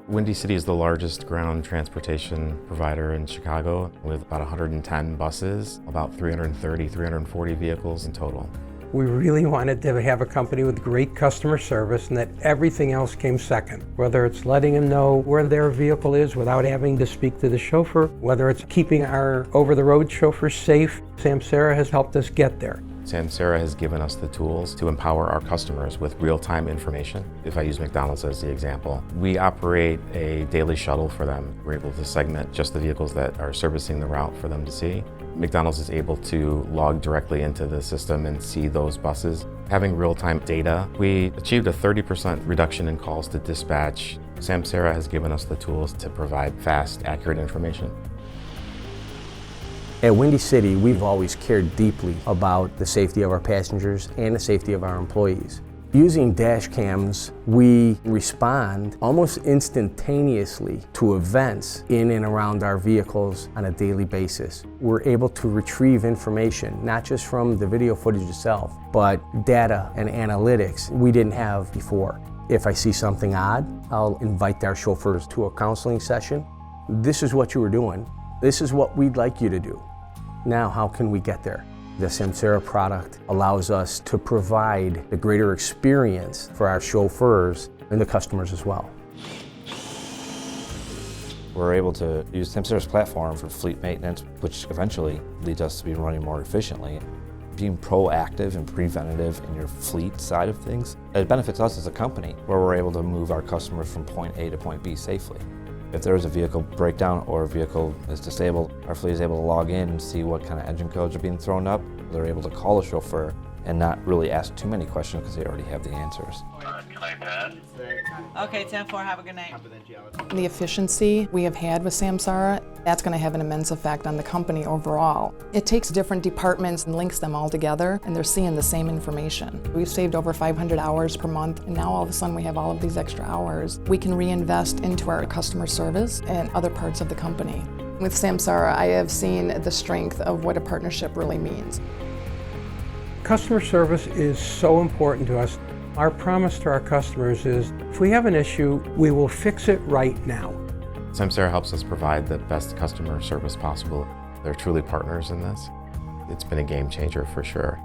Windy City is the largest ground transportation provider in Chicago with about 110 buses, about 340 vehicles in total. We really wanted to have a company with great customer service and that everything else came second. Whether it's letting them know where their vehicle is without having to speak to the chauffeur, whether it's keeping our over-the-road chauffeurs safe, Samsara has helped us get there. Samsara has given us the tools to empower our customers with real-time information. If I use McDonald's as the example, we operate a daily shuttle for them. We're able to segment just the vehicles that are servicing the route for them to see. McDonald's is able to log directly into the system and see those buses. Having real-time data, we achieved a 30% reduction in calls to dispatch. Samsara has given us the tools to provide fast, accurate information. At Windy City, we've always cared deeply about the safety of our passengers and the safety of our employees. Using dash cams, we respond almost instantaneously to events in and around our vehicles on a daily basis. We're able to retrieve information, not just from the video footage itself, but data and analytics we didn't have before. If I see something odd, I'll invite our chauffeurs to a counseling session. This is what you were doing. This is what we'd like you to do. Now, how can we get there? The Samsara product allows us to provide a greater experience for our chauffeurs and the customers as well. We're able to use Samsara's platform for fleet maintenance, which eventually leads us to be running more efficiently. Being proactive and preventative in your fleet side of things, it benefits us as a company, where we're able to move our customers from point A to point B safely. If there is a vehicle breakdown or a vehicle is disabled, our fleet is able to log in and see what kind of engine codes are being thrown up. They're able to call a chauffeur and not really ask too many questions because they already have the answers. Okay, 10-4, have a good night. The efficiency we have had with Samsara, that's going to have an immense effect on the company overall. It takes different departments and links them all together, and they're seeing the same information. We've saved over 500 hours per month, and now all of a sudden we have all of these extra hours. We can reinvest into our customer service and other parts of the company. With Samsara, I have seen the strength of what a partnership really means. Customer service is so important to us. Our promise to our customers is, if we have an issue, we will fix it right now. Samsara helps us provide the best customer service possible. They're truly partners in this. It's been a game changer for sure.